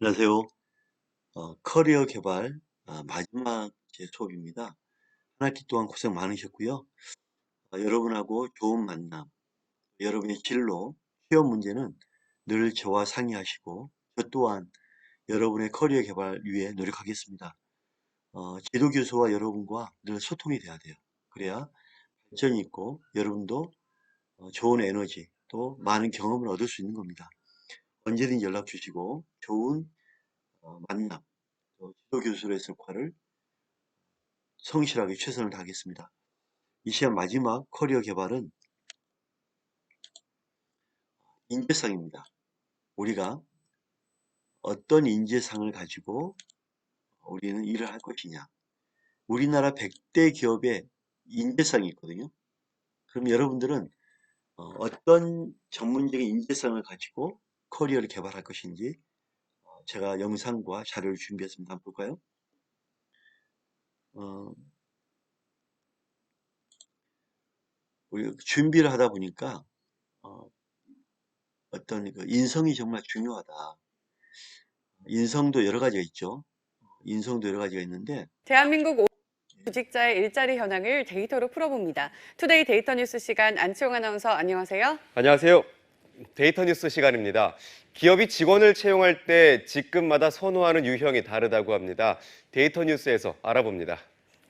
안녕하세요. 커리어 개발 마지막 제 수업입니다. 한 학기 동안 고생 많으셨고요. 여러분하고 좋은 만남, 여러분의 진로, 취업 문제는 늘 저와 상의하시고 저 또한 여러분의 커리어 개발 위해 노력하겠습니다. 지도 교수와 여러분과 늘 소통이 돼야 돼요. 그래야 발전이 있고 여러분도 좋은 에너지 또 많은 경험을 얻을 수 있는 겁니다. 언제든지 연락 주시고 좋은 만남, 또 지도 교수로의 역할을 성실하게 최선을 다하겠습니다. 이 시간 마지막 커리어 개발은 인재상입니다. 우리가 어떤 인재상을 가지고 우리는 일을 할 것이냐. 우리나라 100대 기업의 인재상이 있거든요. 그럼 여러분들은 어떤 전문적인 인재상을 가지고 커리어를 개발할 것인지 제가 영상과 자료를 준비했습니다. 한번 볼까요? 어, 우리 준비를 하다 보니까 어, 어떤 그 인성이 정말 중요하다. 인성도 여러 가지가 있죠. 인성도 여러 가지가 있는데 대한민국 구직자의 일자리 현황을 데이터로 풀어봅니다. 투데이 데이터 뉴스 시간 안치홍 아나운서 안녕하세요. 안녕하세요. 데이터 뉴스 시간입니다. 기업이 직원을 채용할 때 직급마다 선호하는 유형이 다르다고 합니다. 데이터 뉴스에서 알아봅니다.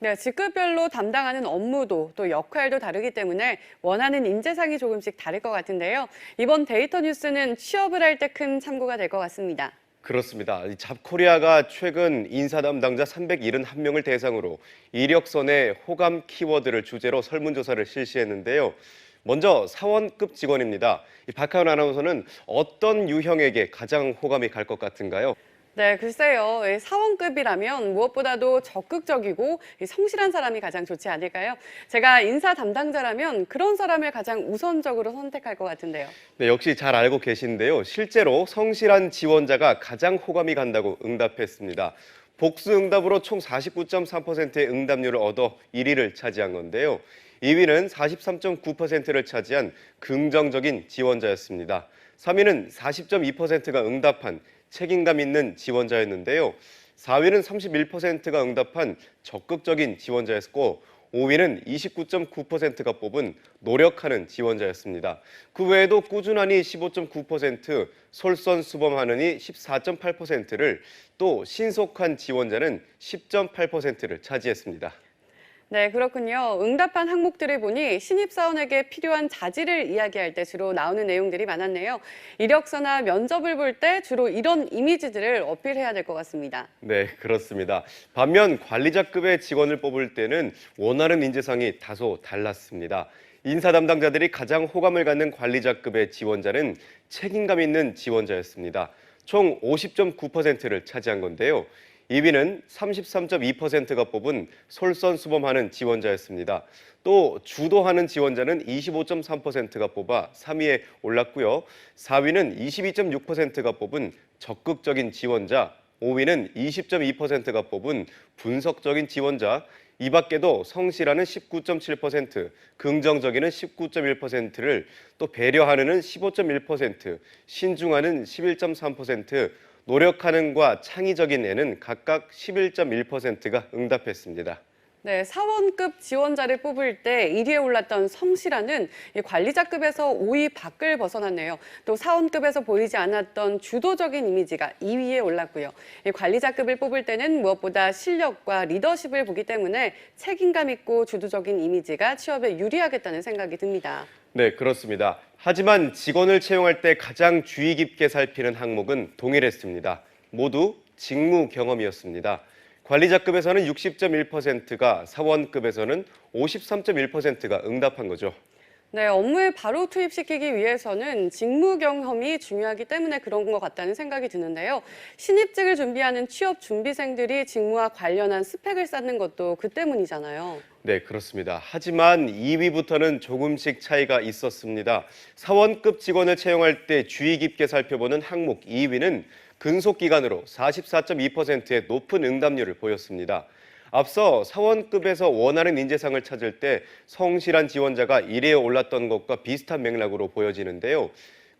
네, 직급별로 담당하는 업무도 또 역할도 다르기 때문에 원하는 인재상이 조금씩 다를 것 같은데요. 이번 데이터 뉴스는 취업을 할 때 큰 참고가 될 것 같습니다. 그렇습니다. 잡코리아가 최근 인사 담당자 371명을 대상으로 이력서내 호감 키워드를 주제로 설문조사를 실시했는데요. 먼저 사원급 직원입니다. 박하연 아나운서는 어떤 유형에게 가장 호감이 갈 것 같은가요? 네, 글쎄요. 사원급이라면 무엇보다도 적극적이고 성실한 사람이 가장 좋지 않을까요? 제가 인사 담당자라면 그런 사람을 가장 우선적으로 선택할 것 같은데요. 네, 역시 잘 알고 계신데요. 실제로 성실한 지원자가 가장 호감이 간다고 응답했습니다. 복수 응답으로 총 49.3%의 응답률을 얻어 1위를 차지한 건데요. 2위는 43.9%를 차지한 긍정적인 지원자였습니다. 3위는 40.2%가 응답한 책임감 있는 지원자였는데요. 4위는 31%가 응답한 적극적인 지원자였고 5위는 29.9%가 뽑은 노력하는 지원자였습니다. 그 외에도 꾸준하니 15.9%, 솔선수범하느니 14.8%를 또 신속한 지원자는 10.8%를 차지했습니다. 네, 그렇군요. 응답한 항목들을 보니 신입사원에게 필요한 자질을 이야기할 때 주로 나오는 내용들이 많았네요. 이력서나 면접을 볼 때 주로 이런 이미지들을 어필해야 될 것 같습니다. 네, 그렇습니다. 반면 관리자급의 직원을 뽑을 때는 원하는 인재상이 다소 달랐습니다. 인사 담당자들이 가장 호감을 갖는 관리자급의 지원자는 책임감 있는 지원자였습니다. 총 50.9%를 차지한 건데요. 2위는 33.2%가 뽑은 솔선수범하는 지원자였습니다. 또 주도하는 지원자는 25.3%가 뽑아 3위에 올랐고요. 4위는 22.6%가 뽑은 적극적인 지원자, 5위는 20.2%가 뽑은 분석적인 지원자, 이 밖에도 성실하는 19.7%, 긍정적인은 19.1%를 또 배려하는은 15.1%, 신중하는 11.3%, 노력하는과 창의적인 애는 각각 11.1%가 응답했습니다. 네, 사원급 지원자를 뽑을 때 1위에 올랐던 성실한은 관리자급에서 5위 밖을 벗어났네요. 또 사원급에서 보이지 않았던 주도적인 이미지가 2위에 올랐고요. 관리자급을 뽑을 때는 무엇보다 실력과 리더십을 보기 때문에 책임감 있고 주도적인 이미지가 취업에 유리하겠다는 생각이 듭니다. 네, 그렇습니다. 하지만 직원을 채용할 때 가장 주의 깊게 살피는 항목은 동일했습니다. 모두 직무 경험이었습니다. 관리자급에서는 60.1%가, 사원급에서는 53.1%가 응답한 거죠. 네, 업무에 바로 투입시키기 위해서는 직무 경험이 중요하기 때문에 그런 것 같다는 생각이 드는데요. 신입직을 준비하는 취업 준비생들이 직무와 관련한 스펙을 쌓는 것도 그 때문이잖아요. 네, 그렇습니다. 하지만 2위부터는 조금씩 차이가 있었습니다. 사원급 직원을 채용할 때 주의 깊게 살펴보는 항목 2위는 근속기간으로 44.2%의 높은 응답률을 보였습니다. 앞서 사원급에서 원하는 인재상을 찾을 때 성실한 지원자가 1위에 올랐던 것과 비슷한 맥락으로 보여지는데요.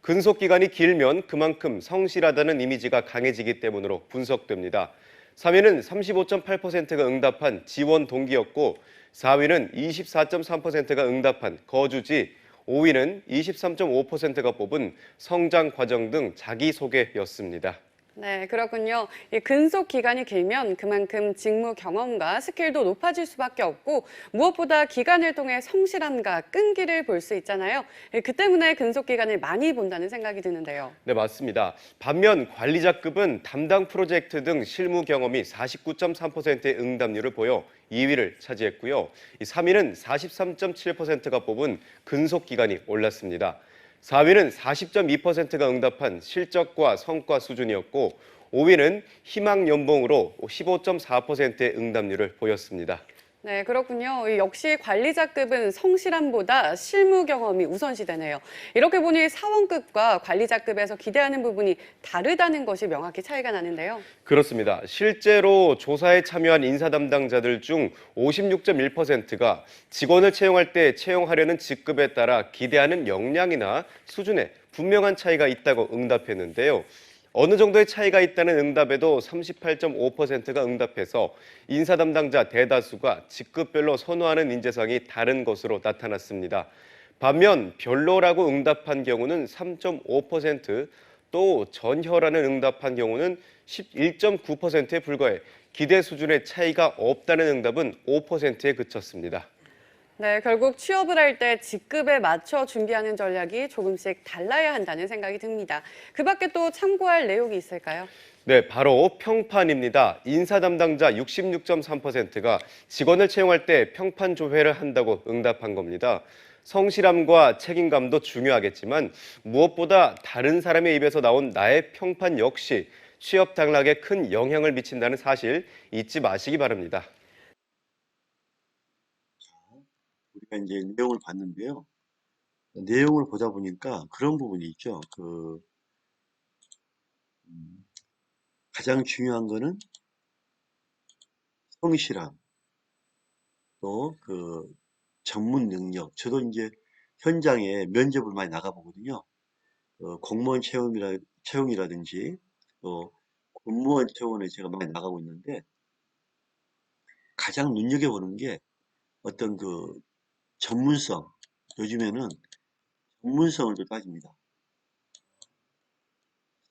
근속 기간이 길면 그만큼 성실하다는 이미지가 강해지기 때문으로 분석됩니다. 3위는 35.8%가 응답한 지원 동기였고 4위는 24.3%가 응답한 거주지, 5위는 23.5%가 뽑은 성장 과정 등 자기소개였습니다. 네, 그렇군요. 이 근속 기간이 길면 그만큼 직무 경험과 스킬도 높아질 수밖에 없고 무엇보다 기간을 통해 성실함과 끈기를 볼 수 있잖아요. 그 때문에 근속 기간을 많이 본다는 생각이 드는데요. 네, 맞습니다. 반면 관리자급은 담당 프로젝트 등 실무 경험이 49.3%의 응답률을 보여 2위를 차지했고요. 3위는 43.7%가 뽑은 근속 기간이 올랐습니다. 4위는 40.2%가 응답한 실적과 성과 수준이었고 5위는 희망 연봉으로 15.4%의 응답률을 보였습니다. 네, 그렇군요. 역시 관리자급은 성실함보다 실무 경험이 우선시되네요. 이렇게 보니 사원급과 관리자급에서 기대하는 부분이 다르다는 것이 명확히 차이가 나는데요. 그렇습니다. 실제로 조사에 참여한 인사 담당자들 중 56.1%가 직원을 채용할 때 채용하려는 직급에 따라 기대하는 역량이나 수준에 분명한 차이가 있다고 응답했는데요. 어느 정도의 차이가 있다는 응답에도 38.5%가 응답해서 인사 담당자 대다수가 직급별로 선호하는 인재상이 다른 것으로 나타났습니다. 반면 별로라고 응답한 경우는 3.5%, 또 전혀라는 응답한 경우는 11.9%에 불과해 기대 수준의 차이가 없다는 응답은 5%에 그쳤습니다. 네, 결국 취업을 할 때 직급에 맞춰 준비하는 전략이 조금씩 달라야 한다는 생각이 듭니다. 그 밖에 또 참고할 내용이 있을까요? 네, 바로 평판입니다. 인사 담당자 66.3%가 직원을 채용할 때 평판 조회를 한다고 응답한 겁니다. 성실함과 책임감도 중요하겠지만 무엇보다 다른 사람의 입에서 나온 나의 평판 역시 취업 당락에 큰 영향을 미친다는 사실 잊지 마시기 바랍니다. 우리가 이제 내용을 봤는데요. 내용을 보다 보니까 그런 부분이 있죠. 음, 가장 중요한 거는 성실함, 또 전문 능력. 저도 이제 현장에 면접을 많이 나가보거든요. 공무원 채용이라든지 또 공무원 채용에 제가 많이 나가고 있는데 가장 눈여겨보는 게 어떤 전문성. 요즘에는 전문성을 또 따집니다.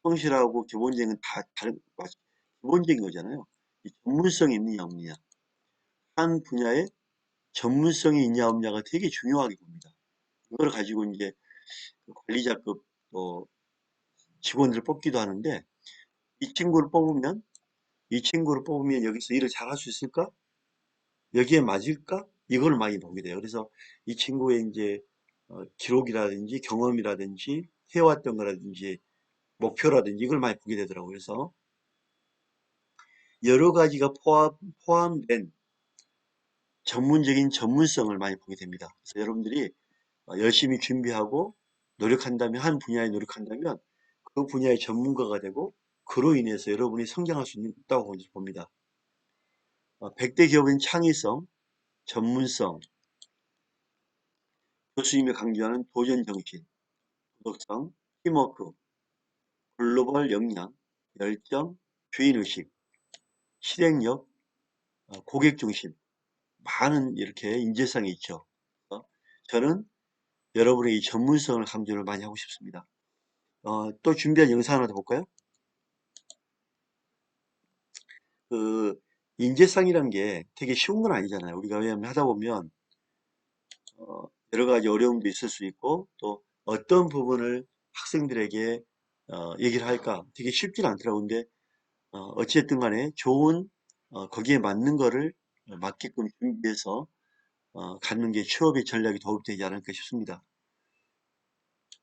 성실하고 기본적인 건 다 기본적인 거잖아요. 이 전문성이 있느냐 없느냐. 한 분야에 전문성이 있냐 없냐가 되게 중요하게 봅니다. 그걸 가지고 이제 관리자급 직원들을 뽑기도 하는데 이 친구를 뽑으면 여기서 일을 잘할 수 있을까? 여기에 맞을까? 이걸 많이 보게 돼요. 그래서 이 친구의 이제 기록이라든지 경험이라든지 해왔던 거라든지 목표라든지 이걸 많이 보게 되더라고요. 그래서 여러 가지가 포함된 전문적인 전문성을 많이 보게 됩니다. 그래서 여러분들이 열심히 준비하고 노력한다면, 한 분야에 노력한다면 그 분야의 전문가가 되고 그로 인해서 여러분이 성장할 수 있다고 봅니다. 100대 기업인 창의성, 전문성, 교수님이 강조하는 도전정신, 도덕성, 팀워크, 글로벌 역량, 열정, 주인의식, 실행력, 고객중심, 많은 이렇게 인재성이 있죠. 저는 여러분의 이 전문성을 강조를 많이 하고 싶습니다. 또 준비한 영상 하나 더 볼까요? 인재상이란 게 되게 쉬운 건 아니잖아요. 우리가 왜냐하면 하다 보면 여러 가지 어려움도 있을 수 있고 또 어떤 부분을 학생들에게 얘기를 할까 되게 쉽지는 않더라고요. 근데 어찌됐든 간에 좋은 거기에 맞는 거를 맞게끔 준비해서 갖는 게 취업의 전략이 도움이 되지 않을까 싶습니다.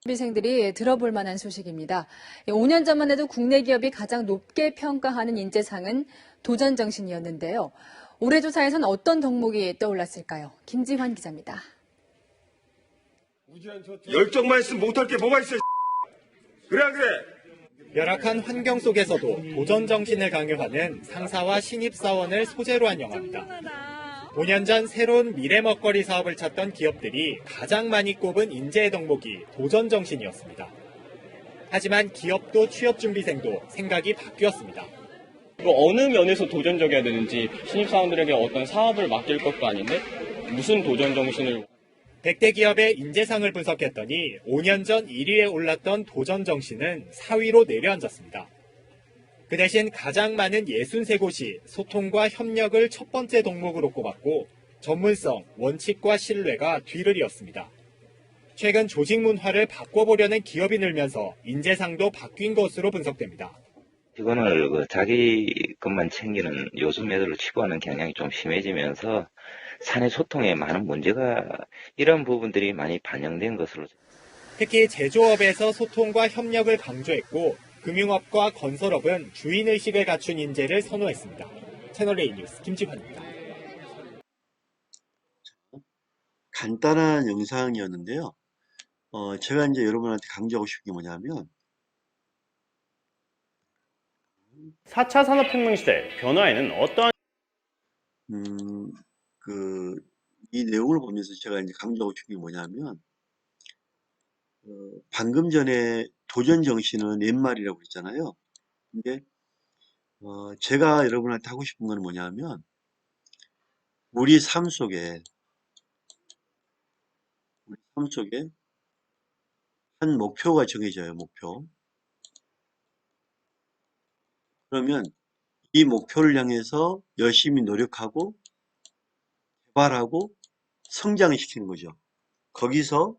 준비생들이 들어볼 만한 소식입니다. 5년 전만 해도 국내 기업이 가장 높게 평가하는 인재상은 도전정신이었는데요. 올해 조사에선 어떤 덕목이 떠올랐을까요? 김지환 기자입니다. 열정만 있으면 못할 게 뭐가 있어. 그래 안 그래? 열악한 환경 속에서도 도전 정신을 강요하는 상사와 신입사원을 소재로 한 영화입니다. 5년 전 새로운 미래 먹거리 사업을 찾던 기업들이 가장 많이 꼽은 인재의 덕목이 도전 정신이었습니다. 하지만 기업도 취업준비생도 생각이 바뀌었습니다. 어느 면에서 도전적이어야 되는지 신입사원들에게 어떤 사업을 맡길 것도 아닌데 무슨 도전 정신을 100대 기업의 인재상을 분석했더니 5년 전 1위에 올랐던 도전 정신은 4위로 내려앉았습니다. 그 대신 가장 많은 63곳이 소통과 협력을 첫 번째 덕목으로 꼽았고 전문성, 원칙과 신뢰가 뒤를 이었습니다. 최근 조직 문화를 바꿔보려는 기업이 늘면서 인재상도 바뀐 것으로 분석됩니다. 직원을 자기 것만 챙기는 요즘 애들로 치부하는 경향이 좀 심해지면서 사내 소통에 많은 문제가 이런 부분들이 많이 반영된 것으로. 특히 제조업에서 소통과 협력을 강조했고 금융업과 건설업은 주인의식을 갖춘 인재를 선호했습니다. 채널A 뉴스 김지환입니다. 간단한 영상이었는데요. 제가 이제 여러분한테 강조하고 싶은 게 뭐냐면 4차 산업혁명 시대 변화에는 어떠한 이 내용을 보면서 제가 이제 강조하고 싶은 게 뭐냐면 방금 전에 도전 정신은 옛말이라고 그랬잖아요. 근데 제가 여러분한테 하고 싶은 건 뭐냐면 우리 삶 속에 한 목표가 정해져요. 목표. 그러면 이 목표를 향해서 열심히 노력하고 개발하고 성장을 시키는 거죠. 거기서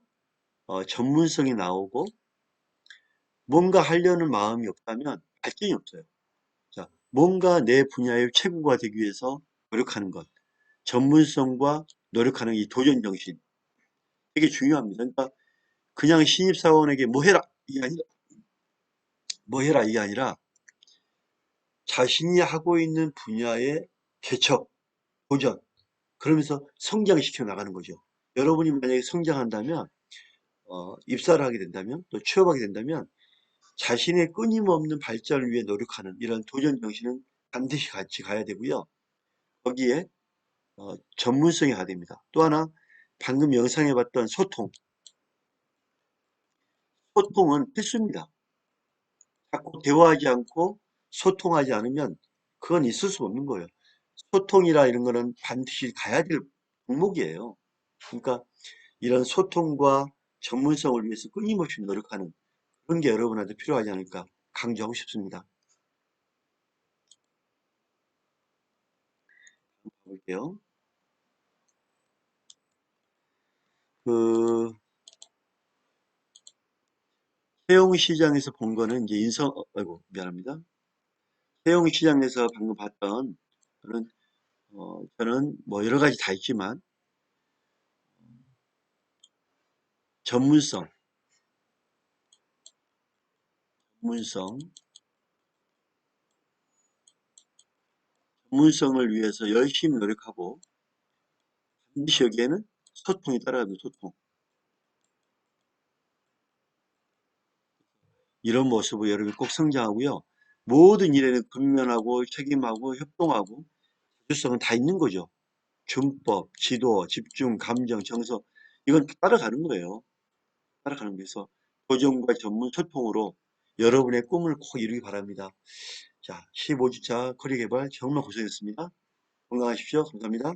전문성이 나오고 뭔가 하려는 마음이 없다면 발전이 없어요. 자, 뭔가 내 분야의 최고가 되기 위해서 노력하는 것, 전문성과 노력하는 이 도전 정신 되게 중요합니다. 그러니까 그냥 신입사원에게 뭐 해라 이게 아니라 자신이 하고 있는 분야의 개척, 도전, 그러면서 성장시켜 나가는 거죠. 여러분이 만약에 성장한다면 입사를 하게 된다면 또 취업하게 된다면 자신의 끊임없는 발전을 위해 노력하는 이런 도전 정신은 반드시 같이 가야 되고요. 거기에 전문성이 가야 됩니다. 또 하나 방금 영상에 봤던 소통은 필수입니다. 자꾸 대화하지 않고 소통하지 않으면 그건 있을 수 없는 거예요. 소통이라 이런 거는 반드시 가야 될 덕목이에요. 그러니까 이런 소통과 전문성을 위해서 끊임없이 노력하는 그런 게 여러분한테 필요하지 않을까 강조하고 싶습니다. 볼게요. 세용시장에서 본 거는 이제 미안합니다. 세용시장에서 방금 봤던 거는 저는 뭐 여러 가지 다 있지만 전문성을 위해서 열심히 노력하고 반드시 여기에는 소통이 따라갑니다. 소통. 이런 모습을 여러분이 꼭 성장하고요. 모든 일에는 근면하고 책임하고 협동하고 자주성은 다 있는 거죠. 준법, 지도, 집중, 감정, 정서 이건 따라가는 거예요. 따라가는 거에서 도전과 전문 소통으로 여러분의 꿈을 꼭 이루기 바랍니다. 자, 15주차 커리어 개발 정말 고생했습니다. 건강하십시오. 감사합니다.